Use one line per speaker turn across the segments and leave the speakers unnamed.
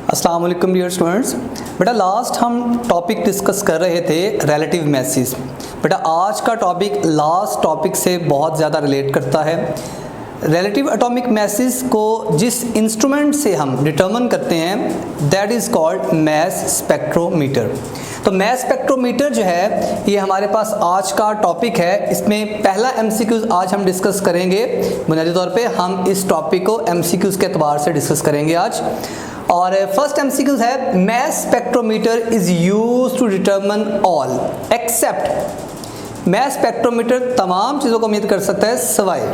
अस्सलाम वालेकुम dear students. बेटा लास्ट हम टॉपिक डिस्कस कर रहे थे रिलेटिव मैसेज। बेटा आज का टॉपिक लास्ट टॉपिक से बहुत ज़्यादा रिलेट करता है। रिलेटिव एटॉमिक मैसेज को जिस इंस्ट्रूमेंट से हम डिटरमिन करते हैं that is called mass spectrometer. तो मैस स्पेक्ट्रोमीटर जो है ये हमारे पास आज का टॉपिक है। इसमें पहला एमसीक्यूज आज हम डिस्कस करेंगे। बुनियादी तौर पे हम इस टॉपिक को एमसीक्यूज के एतबार से डिस्कस करेंगे आज। और फर्स्ट एमसीक्यूज है mass spectrometer is used to determine all except. Mass spectrometer तमाम चीज़ों को मीट कर सकता है सिवाय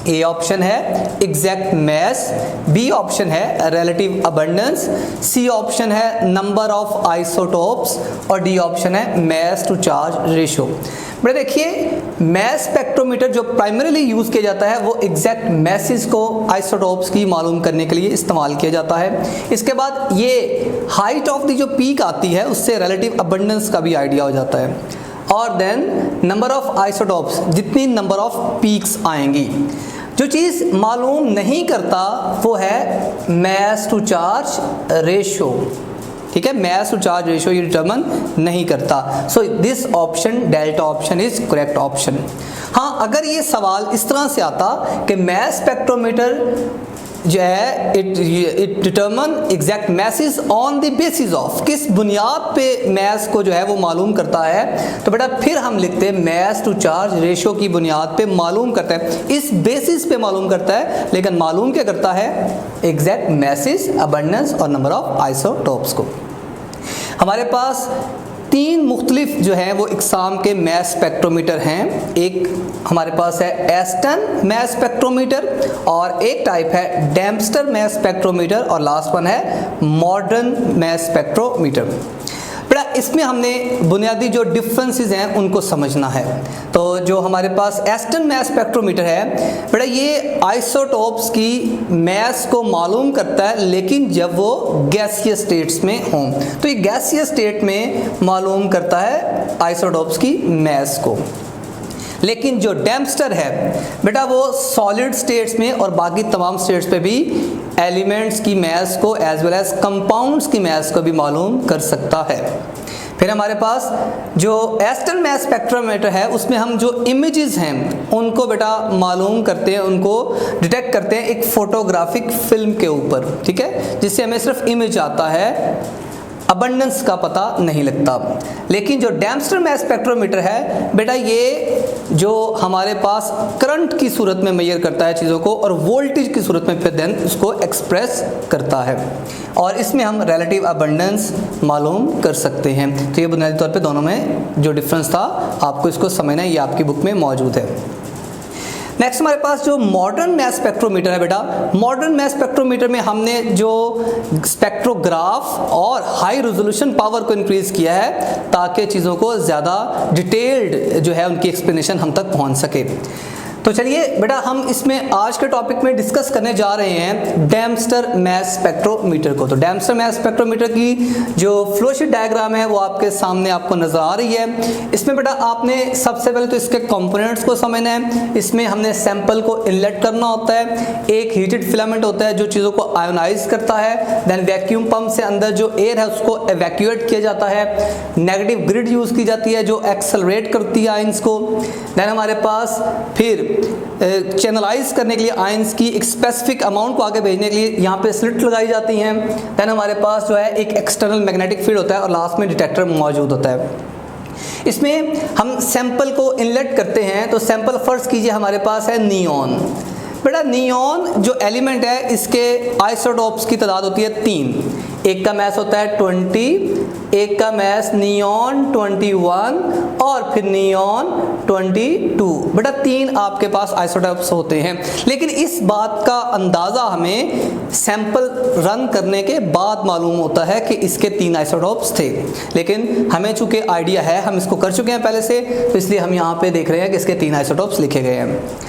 ए ऑप्शन है एग्जैक्ट मैस, बी ऑप्शन है रिलेटिव अबंडेंस, सी ऑप्शन है नंबर ऑफ आइसोटोप्स और डी ऑप्शन है मैस टू चार्ज रेशियो। बेटा देखिए मैस स्पेक्ट्रोमीटर जो प्राइमरीली यूज़ किया जाता है वो एग्जैक्ट मैसेज को आइसोटोप्स की मालूम करने के लिए इस्तेमाल किया जाता है। इसके बाद ये हाइट ऑफ दी जो पीक आती है उससे रिलेटिव अबंडेंस का भी आइडिया हो जाता है। और देन नंबर ऑफ आइसोटोप्स, जितनी नंबर ऑफ पीक्स आएंगी। जो चीज़ मालूम नहीं करता वो है मैस टू चार्ज रेशियो। ठीक है, मैस टू चार्ज रेशियो ये डिटरमिन नहीं करता। So this option delta option is correct option. हाँ, अगर ये सवाल इस तरह से आता कि मैस स्पेक्ट्रोमीटर जो है it determine exact message on the basis of, किस बुनियाद पे मैस को जो है वो मालूम करता है, तो बेटा फिर हम लिखते हैं मैस टू चार्ज रेशियो की बुनियाद पे मालूम करता है, इस बेसिस पे मालूम करता है। लेकिन मालूम क्या करता है? एग्जैक्ट मैसेज, अबंडेंस और नंबर ऑफ आइसोटोप्स को। हमारे पास तीन मुख्तलिफ जो हैं वो इकसाम के मैस स्पेक्ट्रोमीटर हैं। एक हमारे पास है एस्टन मैस स्पेक्ट्रोमीटर और एक टाइप है डेम्पस्टर मैस स्पेक्ट्रोमीटर और लास्ट वन है मॉडर्न मैस स्पेक्ट्रोमीटर। बेटा इसमें हमने बुनियादी जो डिफरेंसेस हैं उनको समझना है। तो जो हमारे पास एस्टन मैस स्पेक्ट्रोमीटर है बेटा ये आइसोटोप्स की मैस को मालूम करता है, लेकिन जब वो गैसियस स्टेट्स में हों। तो ये गैसियस स्टेट में मालूम करता है आइसोटोप्स की मैस को। लेकिन जो डेम्पस्टर है बेटा वो सॉलिड स्टेट्स में और बाकी तमाम स्टेट्स पे भी एलिमेंट्स की मैस को एज वेल एज कंपाउंड्स की मैस को भी मालूम कर सकता है। फिर हमारे पास जो एस्टन मैस स्पेक्ट्रोमीटर है उसमें हम जो इमेजेस हैं उनको बेटा मालूम करते हैं, उनको डिटेक्ट करते हैं एक फोटोग्राफिक फिल्म के ऊपर। ठीक है, जिससे हमें सिर्फ इमेज आता है, अबंडेंस का पता नहीं लगता। लेकिन जो डेम्पस्टर मैस स्पेक्ट्रोमीटर है बेटा ये जो हमारे पास करंट की सूरत में मेजर करता है चीज़ों को और वोल्टेज की सूरत में फिर देन उसको एक्सप्रेस करता है और इसमें हम रिलेटिव अबंडेंस मालूम कर सकते हैं। तो ये बुनियादी तौर पे दोनों में जो डिफरेंस था आपको इसको समझना है, ये आपकी बुक में मौजूद है। नेक्स्ट हमारे पास जो मॉडर्न मैस स्पेक्ट्रोमीटर है बेटा, मॉडर्न मैस स्पेक्ट्रोमीटर में हमने जो स्पेक्ट्रोग्राफ और हाई रेजोल्यूशन पावर को इंक्रीज किया है ताकि चीज़ों को ज़्यादा डिटेल्ड जो है उनकी एक्सप्लेनेशन हम तक पहुंच सके। तो चलिए बेटा हम इसमें आज के टॉपिक में डिस्कस करने जा रहे हैं डेम्पस्टर मैस स्पेक्ट्रोमीटर को। तो डेम्पस्टर मैस स्पेक्ट्रोमीटर की जो फ्लोशीट डायग्राम है वो आपके सामने आपको नजर आ रही है। इसमें बेटा आपने सबसे पहले तो इसके कंपोनेंट्स को समझना है। इसमें हमने सैंपल को इनलेट करना होता है, एक हीटेड फिलामेंट होता है जो चीज़ों को आयोनाइज करता है, देन वैक्यूम पंप से अंदर जो एयर है उसको एवैक्यूएट किया जाता है, नेगेटिव ग्रिड यूज़ की जाती है जो एक्सेलरेट करती है आयंस को, देन हमारे पास फिर चैनलाइज करने के लिए आयंस की एक स्पेसिफिक अमाउंट को आगे भेजने के लिए यहाँ पे स्लिट लगाई जाती हैं, देन हमारे पास जो है एक एक्सटर्नल मैग्नेटिक फील्ड होता है और लास्ट में डिटेक्टर मौजूद होता है। इसमें हम सैंपल को इनलेट करते हैं। तो सैंपल फर्स्ट कीजिए हमारे पास है नियॉन। बेटा नियॉन जो एलिमेंट है इसके आइसोटोप्स की तादाद होती है 3। एक का मैस होता है 20, एक का मैस नियॉन 21 और फिर नियॉन 22। बेटा 3 आपके पास आइसोटोप्स होते हैं। लेकिन इस बात का अंदाज़ा हमें सैंपल रन करने के बाद मालूम होता है कि इसके 3 आइसोटोप्स थे। लेकिन हमें चूँकि आइडिया है, हम इसको कर चुके हैं पहले से, तो इसलिए हम यहाँ पे देख रहे हैं कि इसके 3 आइसोटोप्स लिखे गए हैं।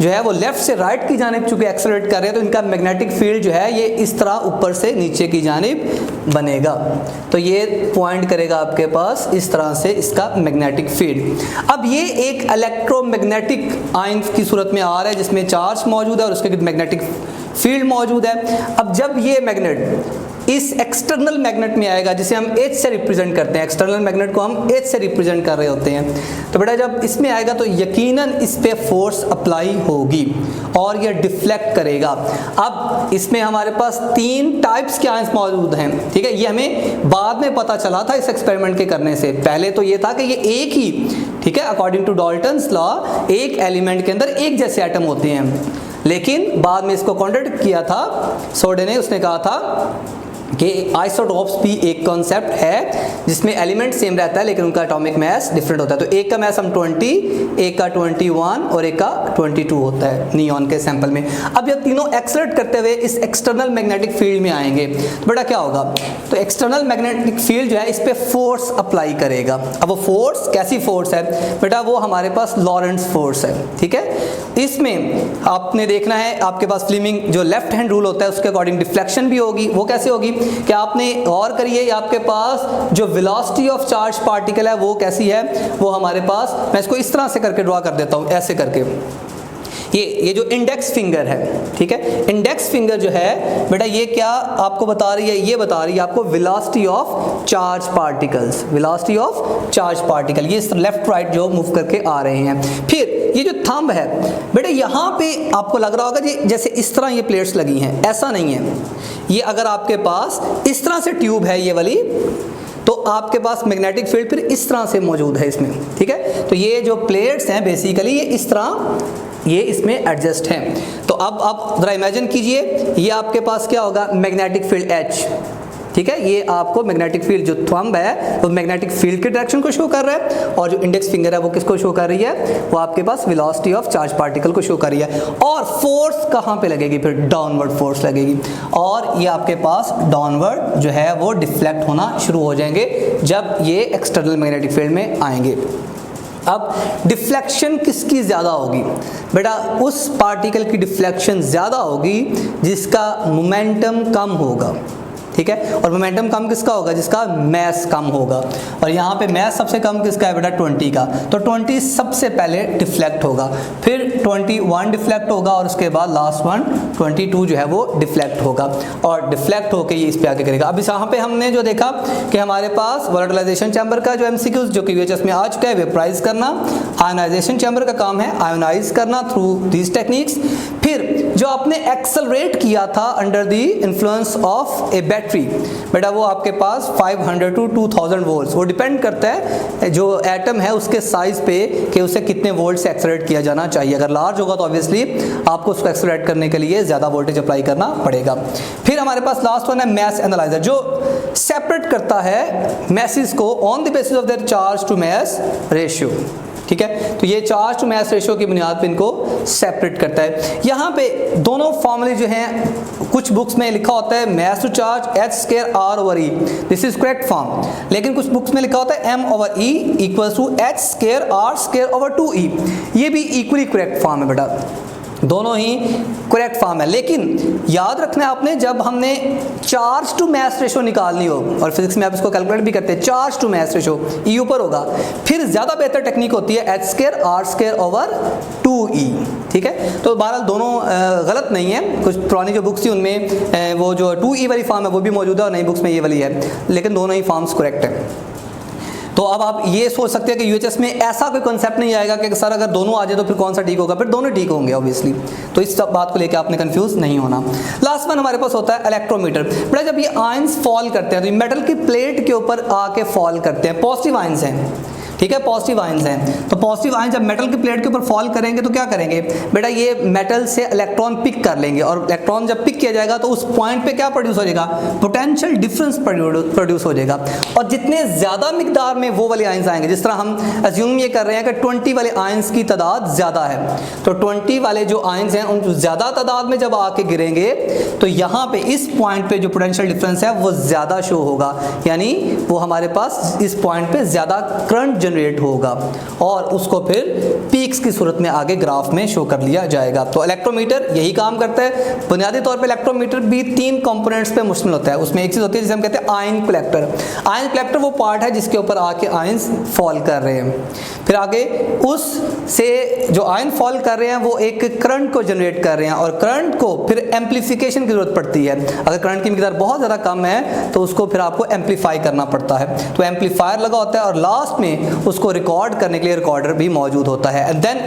जो है वो लेफ्ट से राइट की जानिब चूंकि एक्सेलरेट कर रहे हैं तो इनका मैग्नेटिक फील्ड जो है ये इस तरह ऊपर से नीचे की जानिब बनेगा। तो ये पॉइंट करेगा आपके पास इस तरह से इसका मैग्नेटिक फील्ड। अब ये एक इलेक्ट्रोमैग्नेटिक आयन की सूरत में आ रहा है जिसमें चार्ज मौजूद है और उसके मैग्नेटिक फील्ड मौजूद है। अब जब ये मैग्नेट इस एक्सटर्नल मैग्नेट में आएगा जिसे हम H से रिप्रेजेंट करते हैं, एक्सटर्नल मैग्नेट को हम H से रिप्रेजेंट कर रहे होते हैं, तो बेटा जब इसमें आएगा तो यकीनन इस पे फोर्स अप्लाई होगी और ये डिफ्लेक्ट करेगा। अब इसमें हमारे पास 3 टाइप्स के आयंस मौजूद हैं, ठीक है। ये हमें बाद में पता चला था इस एक्सपेरिमेंट के करने से, पहले तो ये था कि ये एक ही, ठीक है, अकॉर्डिंग टू डाल्टन्स लॉ एक एलिमेंट के अंदर एक जैसे एटम होते हैं, लेकिन बाद में इसको कॉन्ट्रडिक्ट किया था सोडे ने। उसने कहा था कि आइसोटोप्स भी एक कॉन्सेप्ट है जिसमें एलिमेंट सेम रहता है लेकिन उनका एटॉमिक मास डिफरेंट होता है। तो एक का मास हम 20, एक का 21 और एक का 22 होता है नियॉन के सैंपल में। अब ये तीनों एक्सेलरेट करते हुए इस एक्सटर्नल मैग्नेटिक फील्ड में आएंगे तो बेटा क्या होगा, तो एक्सटर्नल मैग्नेटिक फील्ड जो है इस पे फोर्स अप्लाई करेगा। अब वो फोर्स कैसी फोर्स है बेटा, वो हमारे पास लॉरेंट्ज फोर्स है, ठीक है। इसमें आपने देखना है आपके पास फ्लेमिंग जो लेफ्ट हैंड रूल होता है उसके अकॉर्डिंग डिफ्लेक्शन भी होगी। वो कैसे होगी कि आपने गौर करिए आपके पास जो वेलोसिटी ऑफ चार्ज पार्टिकल है वो कैसी है, वो हमारे पास, मैं इसको इस तरह से करके ड्रॉ कर देता हूँ, ऐसे करके ये जो इंडेक्स फिंगर है, ठीक है, इंडेक्स फिंगर जो है बेटा ये क्या आपको बता रही है, ये बता रही है आपको velocity of charge particles, velocity of charge particle, ये लेफ्ट राइट जो मूव करके आ रहे हैं। फिर ये जो थंब है बेटा यहाँ पे आपको लग रहा होगा जी जैसे इस तरह ये प्लेट्स लगी हैं, ऐसा नहीं है। ये अगर आपके पास इस तरह से ट्यूब है ये वाली तो आपके पास मैग्नेटिक फील्ड फिर इस तरह से मौजूद है इसमें, ठीक है। तो ये जो प्लेट्स हैं बेसिकली ये इस तरह ये इसमें एडजस्ट हैं। तो अब आप जरा इमेजिन कीजिए ये आपके पास क्या होगा, मैग्नेटिक फील्ड H, ठीक है। ये आपको मैग्नेटिक फील्ड जो थंब है वो मैग्नेटिक फील्ड की डायरेक्शन को शो कर रहा है और जो इंडेक्स फिंगर है वो किसको शो कर रही है, वो आपके पास वेलोसिटी ऑफ चार्ज पार्टिकल को शो कर रही है। और फोर्स कहाँ पे लगेगी, फिर डाउनवर्ड फोर्स लगेगी और ये आपके पास डाउनवर्ड जो है वो डिफ्लेक्ट होना शुरू हो जाएंगे जब ये एक्सटर्नल मैग्नेटिक फील्ड में आएंगे। अब डिफ्लेक्शन किसकी ज़्यादा होगी बेटा, उस पार्टिकल की डिफ्लेक्शन ज़्यादा होगी जिसका मोमेंटम कम होगा, ठीक है। और मोमेंटम कम किसका होगा, जिसका मास कम होगा। और यहाँ पे मास सबसे कम किसका है बेटा, 20 का। तो 20 सबसे पहले डिफ्लेक्ट होगा, फिर 21 डिफ्लेक्ट होगा और उसके बाद लास्ट वन 22 जो है वो डिफ्लेक्ट होगा और डिफ्लेक्ट होकर ये इस पे आके करेगा। अब इस यहाँ पे हमने जो देखा कि हमारे पास वोलेटिलाइजेशन चैम्बर का जो एमसीक्यूज जो कि यूएचएस में आ चुका है, वेपराइज करना, आयोनाइजेशन चैम्बर का काम है आयोनाइज करना थ्रू दीज टेक्निक्स। फिर जो आपने एक्सेलरेट किया था under the influence of A battery बेटा, वो आपके पास 500 to 2000 वोल्ट्स, वो डिपेंड करता है जो एटम है उसके साइज पे कि उसे कितने वोल्ट से एक्सेलरेट किया जाना चाहिए। अगर लार्ज होगा तो ऑब्वियसली आपको उसको एक्सेलरेट करने के लिए ज़्यादा वोल्टेज अप्लाई करना पड़ेगा। फिर हमारे पास लास्ट वन है मास एनालाइजर, जो सेपरेट करता है मैसेज को on the basis of their charge to mass ratio, ठीक है। तो ये चार्ज टू मास रेशियो की बुनियाद पे इनको सेपरेट करता है। यहाँ पे दोनों फॉर्मूले जो हैं कुछ बुक्स में लिखा होता है mass to charge h²r/e, this is correct form, लेकिन कुछ बुक्स में लिखा होता है m/e इक्वल्स टू h²r²/2e, ये भी इक्वली करेक्ट फॉर्म है बेटा, दोनों ही करेक्ट फॉर्म है। लेकिन याद रखना है आपने जब हमने चार्ज टू मास रेशियो निकालनी हो, और फिजिक्स में आप इसको कैलकुलेट भी करते हैं, charge to mass ratio e ऊपर होगा, फिर ज़्यादा बेहतर टेक्निक होती है h²r²/2e, ठीक है। तो बहरहाल दोनों गलत नहीं है, कुछ पुरानी जो बुक्स थी उनमें वो जो 2e वाली फॉर्म है वो भी मौजूद है और नई बुक्स में ये वाली है, लेकिन दोनों ही फॉर्म्स करेक्ट है। तो अब आप ये सोच सकते हैं कि यूएचएस में ऐसा कोई कॉन्सेप्ट नहीं आएगा कि सर अगर दोनों आ जाए तो फिर कौन सा ठीक होगा, फिर दोनों ठीक होंगे ऑब्वियसली। तो इस बात को लेकर आपने कंफ्यूज नहीं होना। लास्ट वन हमारे पास होता है इलेक्ट्रोमीटर। बेटा जब ये आयंस फॉल करते हैं तो ये मेटल की प्लेट के ऊपर आके फॉल करते हैं, पॉजिटिव आयंस हैं, ठीक है, पॉजिटिव आयंस हैं। तो पॉजिटिव आयंस जब मेटल की प्लेट के ऊपर फॉल करेंगे तो क्या करेंगे बेटा, ये मेटल से इलेक्ट्रॉन पिक कर लेंगे और इलेक्ट्रॉन जब पिक किया जाएगा तो उस पॉइंट पे क्या प्रोड्यूस हो जाएगा, पोटेंशियल डिफरेंस प्रोड्यूस हो जाएगा। और जितने ज़्यादा मिकदार में वो वाले आयंस आएंगे, जिस तरह हम अज्यूम ये कर रहे हैं कि 20 वाले आयंस की तादाद ज़्यादा है, तो 20 वाले जो आयंस हैं उन ज़्यादा तादाद में जब आके गिरेंगे तो यहाँ पे इस पॉइंट पे जो पोटेंशियल डिफरेंस है वो ज़्यादा शो होगा, यानी वो हमारे पास इस पॉइंट पे ज़्यादा करंट जनरेट होगा और उसको फिर पीक्स की सूरत में आगे ग्राफ में शो कर लिया जाएगा। तो इलेक्ट्रोमीटर यही काम करता है। बुनियादी तौर पे इलेक्ट्रोमीटर भी 3 कंपोनेंट्स पे मुश्तमिल होता है। उसमें एक चीज़ होती है जिसे हम कहते हैं आयन कलेक्टर। आयन कलेक्टर वो पार्ट है जिसके ऊपर आके आयंस फॉल कर रहे हैं, फिर आगे उस से जो आयन फॉल कर रहे हैं वो एक करंट को जनरेट कर रहे हैं और करंट को फिर एम्पलीफिकेशन की जरूरत पड़ती है। अगर करंट की मिकदार बहुत ज़्यादा कम है तो उसको फिर आपको एम्पलीफाई करना पड़ता है, तो एम्पलीफायर लगा होता है और लास्ट में उसको रिकॉर्ड करने के लिए रिकॉर्डर भी मौजूद होता है। एंड देन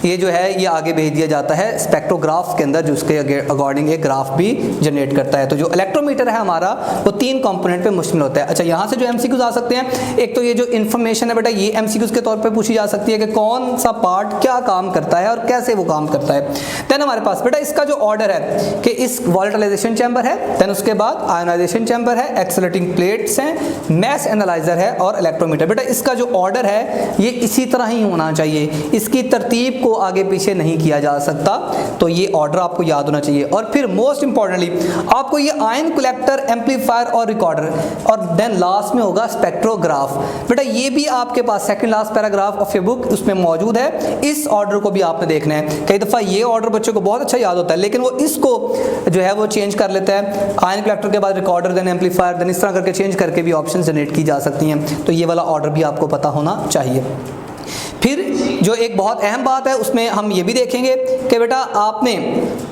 ये जो है ये आगे भेज दिया जाता है स्पेक्ट्रोग्राफ के अंदर, जिसके अकॉर्डिंग एक ग्राफ भी जनरेट करता है। तो जो इलेक्ट्रोमीटर है हमारा वो 3 कंपोनेंट पे मुश्तमिल होता है। अच्छा, यहाँ से जो एमसीक्यूज आ सकते हैं, एक तो ये जो इन्फॉर्मेशन है बेटा ये एमसीक्यूज के तौर पे पूछी जा सकती है कि कौन सा पार्ट क्या काम करता है और कैसे वो काम करता है। देन हमारे पास बेटा इसका जो ऑर्डर है कि इस वोलेटिलाइजेशन चैम्बर है, देन उसके बाद आयोनाइजेशन चैम्बर है, एक्सेलरेटिंग प्लेट्स हैं, मैस एनालाइजर है और इलेक्ट्रोमीटर। बेटा इसका जो ऑर्डर है ये इसी तरह ही होना चाहिए, इसकी तरतीब को आगे पीछे नहीं किया जा सकता, तो ये ऑर्डर आपको याद होना चाहिए। और फिर मोस्ट इंपॉर्टेंटली आपको ये आयन कलेक्टर, एम्पलीफायर और रिकॉर्डर और देन लास्ट में होगा स्पेक्ट्रोग्राफ। बेटा ये भी आपके पास second last paragraph of your book उसमें मौजूद है। इस ऑर्डर को भी आपने देखना है। कई दफ़ा ये ऑर्डर बच्चों को बहुत अच्छा याद होता है लेकिन वो इसको जो है वो चेंज कर लेता है, आयन कलेक्टर के बाद रिकॉर्डर देन एम्पलीफायर देन इस तरह करके चेंज करके भी ऑप्शन जनरेट की जा सकती हैं। तो ये वाला ऑर्डर भी आपको पता होना चाहिए। फिर जो एक बहुत अहम बात है उसमें हम ये भी देखेंगे कि बेटा आपने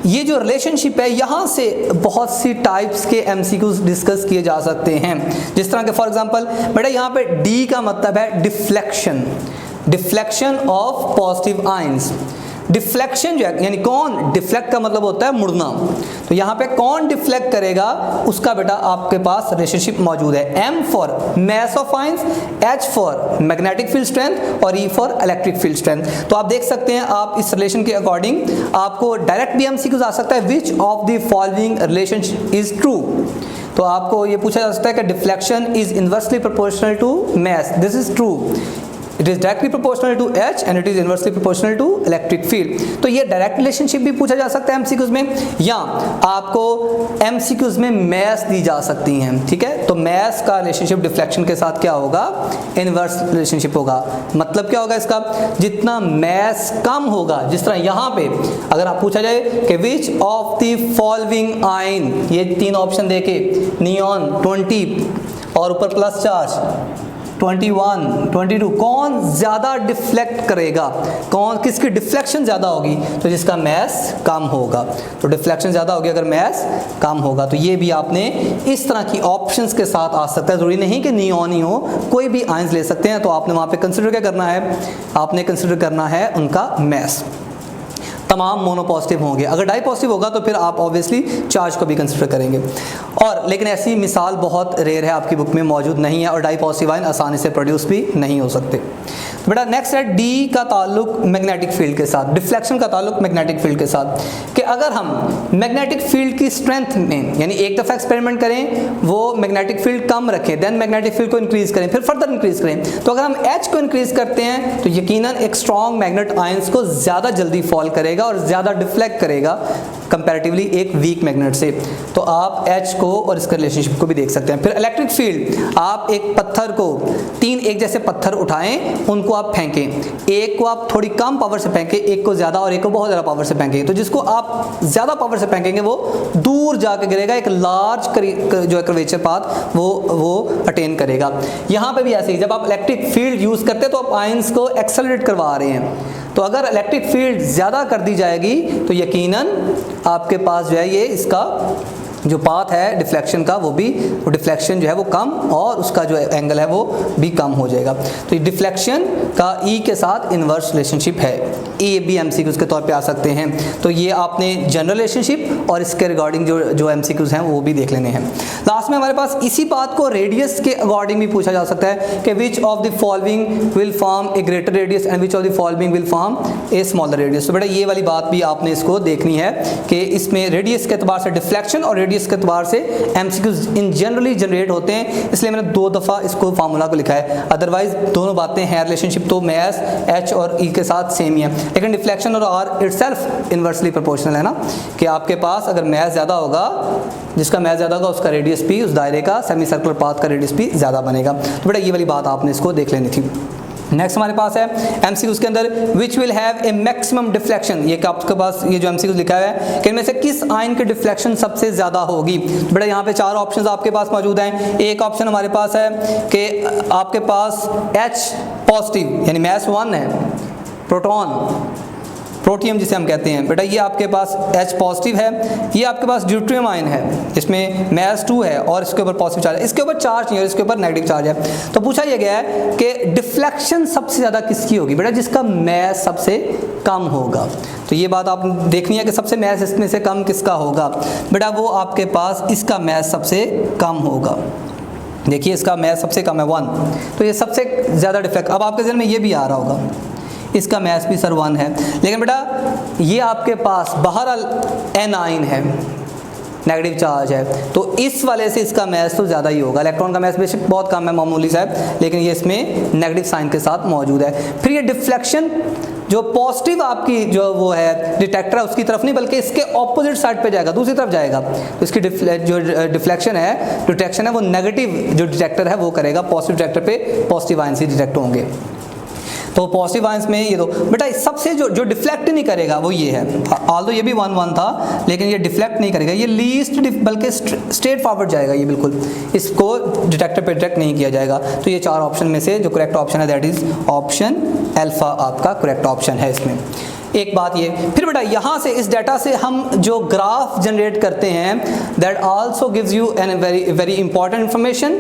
ये जो रिलेशनशिप है यहाँ से बहुत सी टाइप्स के एमसीक्यूज डिस्कस किए जा सकते हैं। जिस तरह के फॉर एग्जांपल बेटा यहाँ पे डी का मतलब है deflection, deflection of positive ions. Deflection जो है यानी कौन डिफ्लेक्ट का मतलब होता है मुड़ना, तो यहाँ पे कौन डिफ्लेक्ट करेगा उसका बेटा आपके पास रिलेशनशिप मौजूद है। M for mass of ions, H for magnetic field strength और E for electric field strength. तो आप देख सकते हैं आप इस रिलेशन के अकॉर्डिंग आपको डायरेक्ट भी एमसीक्यूज आ सकता है, which of the following relationship is true. तो आपको ये पूछा जा सकता है कि deflection is inversely proportional to mass, this is true. It is directly proportional to H and it is inversely proportional to electric field। तो ये डायरेक्ट रिलेशनशिप भी पूछा जा सकता है एमसीक्यूज में, या आपको एमसीक्यूज में मैस दी जा सकती हैं। ठीक है, तो मैस का रिलेशनशिप डिफ्लेक्शन के साथ क्या होगा, इनवर्स रिलेशनशिप होगा। मतलब क्या होगा इसका, जितना मैस कम होगा, जिस तरह यहाँ पे अगर आप पूछा जाए कि विच ऑफ द फॉलोइंग आयन, ये 3 ऑप्शन देके नियॉन 20 और ऊपर प्लस चार्ज 21, 22, कौन ज़्यादा डिफ्लेक्ट करेगा, कौन किसकी डिफ्लेक्शन ज़्यादा होगी, तो जिसका मैस कम होगा। तो डिफ्लेक्शन ज़्यादा होगी अगर मैस कम होगा। तो ये भी आपने इस तरह की ऑप्शंस के साथ आ सकता है, ज़रूरी नहीं कि नियॉन ही हो, कोई भी आयंस ले सकते हैं। तो आपने वहाँ पे कंसिडर क्या करना है, आपने कंसिडर करना है उनका मैस। तमाम मोनो पॉजिटिव होंगे, अगर डाई पॉजिटिव होगा तो फिर आप ऑब्वियसली चार्ज को भी कंसिडर करेंगे। और लेकिन ऐसी मिसाल बहुत रेयर है, आपकी बुक में मौजूद नहीं है और डाई पॉजिटिव आयन आसानी से प्रोड्यूस भी नहीं हो सकते। तो बेटा नेक्स्ट है डी का ताल्लुक मैग्नेटिक फील्ड के साथ, डिफ्लेक्शन का ताल्लुक मैग्नेटिक फील्ड के साथ, कि अगर हम मैग्नेटिक फील्ड की स्ट्रेंथ में यानी एक दफ़ा एक्सपेरिमेंट करें, वो मैग्नेटिक फील्ड कम रखें, देन मैग्नेटिक फील्ड को इंक्रीज़ करें, फिर फर्दर इंक्रीज़ करें, तो अगर हम एच को इंक्रीज़ करते हैं तो यकीनन एक स्ट्रॉन्ग मैग्नेट आयंस को ज़्यादा जल्दी फॉल करेगा और ज़्यादा डिफ्लेक्ट करेगा कंपैरेटिवली एक वीक मैग्नेट से। तो आप H को और इसके रिलेशनशिप को भी देख सकते हैं। फिर इलेक्ट्रिक फील्ड, आप एक पत्थर को 3 एक जैसे पत्थर उठाएं, उनको आप फेंकें, एक को आप थोड़ी कम पावर से फेंकें, एक को ज़्यादा और एक को बहुत ज़्यादा पावर से फेंकें, तो जिसको आप ज़्यादा पावर से फेंकेंगे वो दूर जाके गिरेगा, एक लार्ज जो है कर्वेचर पाथ वो अटेन करेगा। यहाँ पे भी ऐसे ही जब आप इलेक्ट्रिक फील्ड यूज़ करते हैं तो आप आयंस को एक्सेलरेट करवा रहे हैं, तो अगर इलेक्ट्रिक फील्ड ज़्यादा कर दी जाएगी तो यकीनन आपके पास जो है ये इसका जो पाथ है डिफ्लेक्शन का वो डिफ्लेक्शन जो है वो कम और उसका जो एंगल है वो भी कम हो जाएगा। तो ये डिफ्लेक्शन का ई के साथ इन्वर्स रिलेशनशिप है, ए बी एमसीक्यूज के तौर पे आ सकते हैं। तो ये आपने जनरल रिलेशनशिप और इसके रिगार्डिंग जो एमसीक्यूज हैं वो भी देख लेने हैं। लास्ट में हमारे पास इसी बात को रेडियस के अकॉर्डिंग भी पूछा जा सकता है कि विच of the following will form A greater radius and which of the following will form a smaller radius. तो बेटा ये वाली बात भी आपने इसको देखनी है कि इसमें रेडियस के एतबार से डिफ्लेक्शन और रेडियस के एतबार से एमसीक्यूज इन जनरली जनरेट होते हैं, इसलिए मैंने 2 दफ़ा इसको फार्मूला को लिखा है। अदरवाइज दोनों बातें हैं, रिलेशनशिप तो मैस एच और ई के साथ सेम ही है, लेकिन डिफ्लेक्शन और आर इटसेल्फ इन्वर्सली प्रोपोर्शनल है ना, कि आपके पास अगर मैस ज़्यादा होगा, जिसका मैस ज़्यादा होगा उसका रेडियस भी, उस दायरे का सेमी सर्कुलर पाथ का रेडियस भी ज़्यादा बनेगा। तो बेटा ये वाली बात आपने इसको देख लेनी थी। नेक्स्ट हमारे पास है एमसीक्यूज के अंदर which will have a maximum deflection, ये आपके पास ये जो एमसीक्यूज लिखा हुआ है कि इनमें से किस आयन की डिफ्लेक्शन सबसे ज़्यादा होगी। बेटा यहाँ पे 4 ऑप्शंस आपके पास मौजूद हैं। एक ऑप्शन हमारे पास है कि आपके पास H पॉजिटिव यानी मैस 1 है, प्रोटॉन प्रोटियम जिसे हम कहते हैं, बेटा ये आपके पास H पॉजिटिव है। ये आपके पास ड्यूट्रियम आयन है, इसमें मैस 2 है और इसके ऊपर पॉजिटिव चार्ज है, इसके ऊपर चार्ज नहीं है और इसके ऊपर नेगेटिव चार्ज है। तो पूछा यह गया है कि डिफ्लेक्शन सबसे ज़्यादा किसकी होगी, बेटा जिसका मैस सबसे कम होगा। तो ये बात आप देखनी है कि सबसे मैस इसमें से कम किसका होगा, बेटा वो आपके पास इसका मैस सबसे कम होगा। देखिए इसका मैस सबसे कम है 1, तो ये सबसे ज़्यादा डिफ्लेक्ट। अब आपके ज़हन में ये भी आ रहा होगा इसका मैस भी सर 1 है, लेकिन बेटा ये आपके पास बहरहाल एनाइन है, नेगेटिव चार्ज है, तो इस वाले से इसका मैस तो ज़्यादा ही होगा। इलेक्ट्रॉन का मैस बेशक बहुत कम है मामूली सा है, लेकिन ये इसमें नेगेटिव साइन के साथ मौजूद है। फिर ये डिफ्लेक्शन जो पॉजिटिव आपकी जो वो है डिटेक्टर है उसकी तरफ नहीं बल्कि इसके ऑपोजिट साइड पे जाएगा, दूसरी तरफ जाएगा। तो इसकी जो डिफ्लेक्शन है डिटेक्शन है वो नेगेटिव जो डिटेक्टर है वो करेगा, पॉजिटिव डिटेक्टर पे पॉजिटिव आयन से डिटेक्ट होंगे। तो पॉजिटिव आयंस में ये दो बेटा सबसे जो डिफ्लेक्ट नहीं करेगा वो ये है, ऑल्दो ये भी 1-1 था लेकिन ये डिफ्लेक्ट नहीं करेगा, ये लीस्ट बल्कि स्ट्रेट फॉरवर्ड जाएगा, ये बिल्कुल इसको डिटेक्टर पे डिटेक्ट नहीं किया जाएगा। तो ये 4 ऑप्शन में से जो करेक्ट ऑप्शन है दैट इज ऑप्शन अल्फा आपका करेक्ट ऑप्शन है इसमें। एक बात ये, फिर बेटा यहाँ से इस डाटा से हम जो ग्राफ जनरेट करते हैं that also gives you an very important information.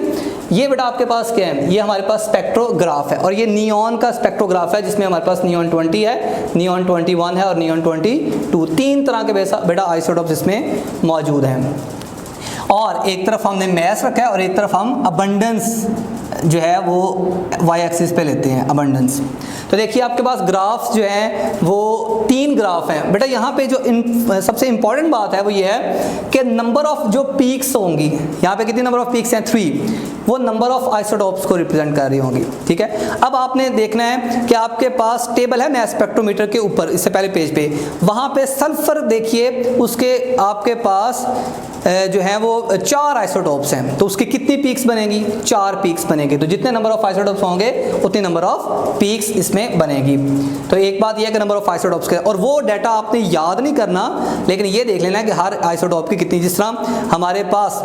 ये बेटा आपके पास क्या है, ये हमारे पास स्पेक्ट्रोग्राफ है और ये नियॉन का स्पेक्ट्रोग्राफ है जिसमें हमारे पास नियॉन 20 है, नियॉन 21 है और नियॉन 22। 3 तरह के बेटा आइसोटोप्स इसमें मौजूद हैं और एक तरफ हमने मैस रखा है और एक तरफ हम अबंडेंस जो है वो वाई एक्सिस पे लेते हैं अबंडेंस। तो देखिए आपके पास ग्राफ्स जो हैं वो 3 ग्राफ हैं बेटा। यहाँ पे जो सबसे इंपॉर्टेंट बात है वो ये है कि नंबर ऑफ जो पीक्स होंगी, यहाँ पे कितनी नंबर ऑफ पीक्स हैं 3, वो नंबर ऑफ आइसोटोप्स को रिप्रेजेंट कर रही होंगी, ठीक है। अब आपने देखना है कि आपके पास टेबल है मैस स्पेक्ट्रोमीटर के ऊपर, इससे पहले पेज पे वहाँ पे सल्फर देखिए उसके आपके पास जो है वो 4 आइसोटोप्स हैं, तो उसकी कितनी पीक्स बनेगी, 4 पीक्स बनेगी। तो जितने नंबर ऑफ आइसोटोप्स होंगे उतनी नंबर ऑफ पीक्स इसमें बनेगी। तो एक बात यह है कि नंबर ऑफ आइसोटोप्स के, और वो डाटा आपने याद नहीं करना लेकिन ये देख लेना कि हर आइसोटोप की कितनी, जिस तरह हमारे पास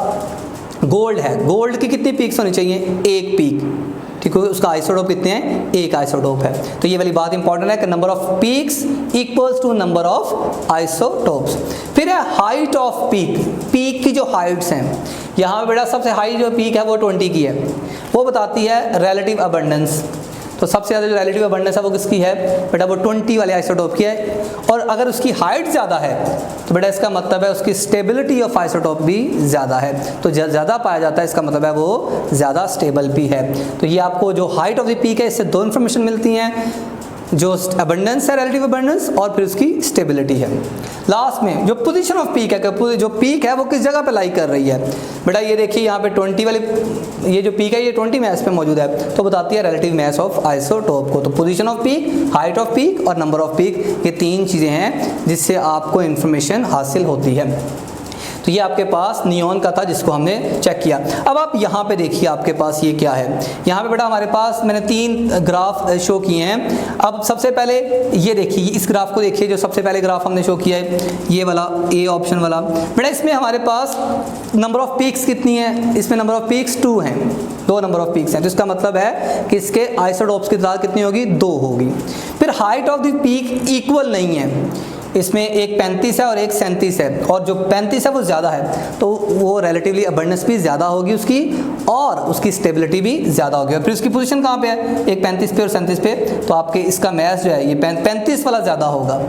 गोल्ड है, गोल्ड की कितनी पीक्स होनी चाहिए, 1 पीक, ठीक है। उसका आइसोटोप कितने हैं, 1 आइसोटोप है। तो ये वाली बात इंपॉर्टेंट है कि number of peaks equals to number of isotopes. फिर है हाइट ऑफ पीक, पीक की जो हाइट्स हैं, यहाँ पे बेटा सबसे हाई जो पीक है वो 20 की है, वो बताती है रिलेटिव अबंडेंस। तो सबसे ज़्यादा जो रिलेटिव अबंडेंस है वो किसकी है बेटा, वो 20 वाले आइसोटोप की है। और अगर उसकी हाइट ज़्यादा है तो बेटा इसका मतलब है उसकी स्टेबिलिटी ऑफ आइसोटोप भी ज़्यादा है, तो ज़्यादा पाया जाता है इसका मतलब है वो ज़्यादा स्टेबल भी है। तो ये आपको जो हाइट ऑफ द पीक है इससे 2 इन्फॉर्मेशन मिलती हैं, जो अबंडेंस है रिलेटिव अबंडेंस और फिर उसकी स्टेबिलिटी है। लास्ट में जो पोजीशन ऑफ पीक है, जो पीक है वो किस जगह पे लाई कर रही है बेटा, ये देखिए यहाँ पे 20 वाली ये जो पीक है ये 20 मैस पे मौजूद है, तो बताती है रिलेटिव मैस ऑफ आइसोटोप को। तो position off peak, height off peak और नंबर ऑफ पीक, ये 3 चीज़ें हैं जिससे आपको इन्फॉर्मेशन हासिल होती है। तो ये आपके पास नियॉन का था जिसको हमने चेक किया। अब आप यहाँ पे देखिए आपके पास ये क्या है, यहाँ पे बेटा हमारे पास मैंने 3 ग्राफ शो किए हैं। अब सबसे पहले ये देखिए, इस ग्राफ को देखिए, जो सबसे पहले ग्राफ हमने शो किया है ये वाला ए ऑप्शन वाला बेटा, इसमें हमारे पास नंबर ऑफ पीक्स कितनी है, इसमें नंबर ऑफ पीक्स 2 हैं, 2 नंबर ऑफ पीक्स हैं, तो इसका मतलब है कि इसके आइसोटोप्स की तादाद कितनी होगी, 2 होगी। फिर height of the peak equal नहीं है, इसमें एक 35 है और एक 37 है, और जो 35 है वो ज़्यादा है तो वो रिलेटिवली अबंडेंस भी ज़्यादा होगी उसकी और उसकी स्टेबिलिटी भी ज़्यादा होगी। और फिर उसकी पोजीशन कहाँ पे है, एक 35 पे और 37 पे, तो आपके इसका मैस जो है ये 35 वाला ज़्यादा होगा,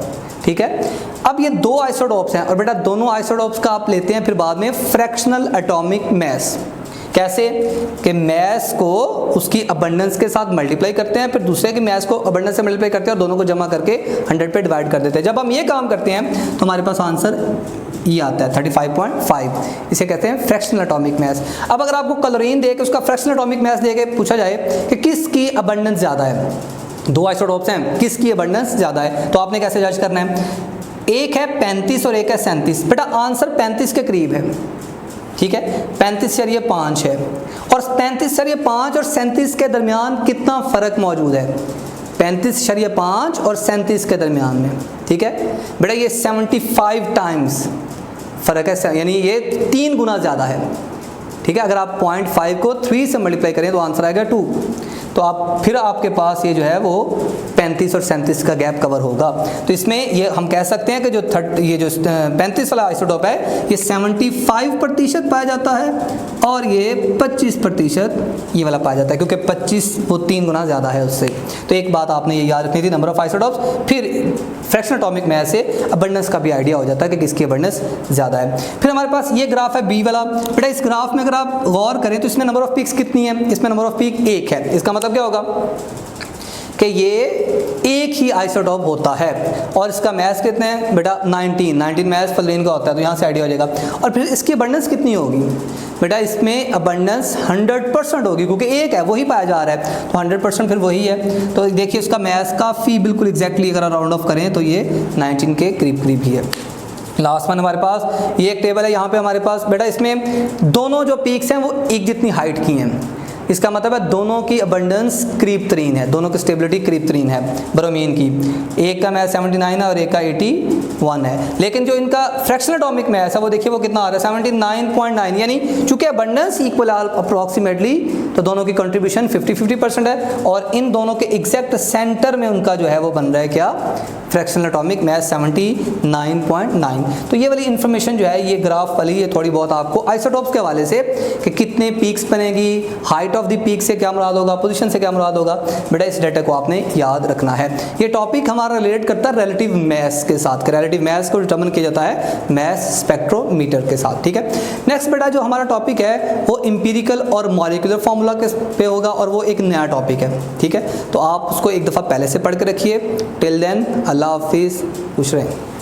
ठीक है। अब ये 2 आइसोटोप्स हैं और बेटा दोनों आइसोटोप्स का आप लेते हैं फिर बाद में फ्रैक्शनल एटॉमिक मैस। कैसे कि मैस को उसकी अबंडेंस के साथ मल्टीप्लाई करते हैं, फिर दूसरे की मैस को अबंडेंस से मल्टीप्लाई करते हैं और दोनों को जमा करके 100 पे डिवाइड कर देते हैं। जब हम ये काम करते हैं तो हमारे पास आंसर ये आता है 35.5, इसे कहते हैं फ्रैक्शनल एटॉमिक मैस। अब अगर आपको क्लोरीन दे के उसका फ्रैक्शनल एटॉमिक मैस दे के पूछा जाए कि किसकी अबंडेंस ज़्यादा है, 2 आइसोटोप्स हैं, किसकी अबंडेंस ज़्यादा है, तो आपने कैसे जज करना है, एक है 35 और एक है 37, बेटा आंसर 35 के करीब है, ठीक ठीक है। 35 और ये 5 है, और 35 और ये 5 और 37 के दरमियान कितना फ़र्क मौजूद है? 35.5 और 37 के दरमियान में, ठीक है बेटा, ये 75 टाइम्स फ़र्क है, यानी ये 3 गुना ज़्यादा है, ठीक है। अगर आप 0.5 को 3 से मल्टीप्लाई करें तो आंसर आएगा 2, तो आप फिर आपके पास ये जो है वो 35 और 37 का गैप कवर होगा। तो इसमें ये हम कह सकते हैं कि जो 35 वाला आइसोटोप है ये 75% पाया जाता है, और ये 25% ये वाला पाया जाता है, क्योंकि 25 वो 3 गुना ज़्यादा है उससे। तो एक बात आपने ये याद रखनी थी, नंबर ऑफ आइसोटोप्स, फिर फ्रैक्शनल एटॉमिक मास से अबंडेंस का भी आइडिया हो जाता है कि किसकी अबंडेंस ज़्यादा है। फिर हमारे पास ये ग्राफ है बी वाला। बेटा इस ग्राफ में अगर आप गौर करें तो इसमें नंबर ऑफ पीक्स कितनी है? इसमें नंबर ऑफ पीक 1 है। इसका मतलब क्या होगा कि ये एक ही आइसोटोप होता है, और इसका मास कितने हैं बेटा? 19 मास फ्लोरीन का होता है, तो यहाँ से आइडिया हो जाएगा। और फिर इसकी अबंडेंस कितनी होगी बेटा? इसमें अबंडेंस 100% होगी, क्योंकि एक है वही पाया जा रहा है, तो 100% फिर वही है। तो देखिए उसका मास काफ़ी बिल्कुल एग्जैक्टली अगर राउंड ऑफ करें तो ये 19 के करीब ही है। लास्ट वन हमारे पास ये एक टेबल है, यहाँ पे हमारे पास बेटा इसमें दोनों जो पीक्स हैं वो एक जितनी हाइट की हैं। इसका मतलब है दोनों की अबंडेंस करीब तरीन है, दोनों की स्टेबिलिटी करीब तरीन है ब्रोमीन की। एक का मास 79 है और एक का 81 है, लेकिन जो इनका फ्रैक्शनल एटॉमिक मास है वो देखिए वो कितना आ रहा है? 79.9, यानी चूंकि अबंडेंस इक्वल अप्रॉक्सीमेटली, तो दोनों की कंट्रीब्यूशन 50-50% है, और इन दोनों के एग्जैक्ट सेंटर में उनका जो है वो बन रहा है क्या? Fractional atomic mass 79.9। तो ये वाली इन्फॉर्मेशन जो है ये ग्राफ वाली ये थोड़ी बहुत आपको आइसोटोप्स के हवाले से कि कितने पीक्स बनेगी, हाइट ऑफ द पीक से क्या मुराद होगा, पोजीशन से क्या मुराद होगा, बेटा इस डाटा को आपने याद रखना है। ये टॉपिक हमारा रिलेट करता है रिलेटिव मास के साथ। रिलेटिव मास को डिटरमिन किया जाता है मास स्पेक्ट्रोमीटर के साथ, ठीक है। नेक्स्ट बेटा जो हमारा टॉपिक है वो एम्पिरिकल और मॉलिक्यूलर फार्मूला के पे होगा, और वो एक नया टॉपिक है, ठीक है। तो आप उसको एक दफ़ा पहले से पढ़ के रखिए। टिल देन अल्लाह हाफिज़, खुश रहें।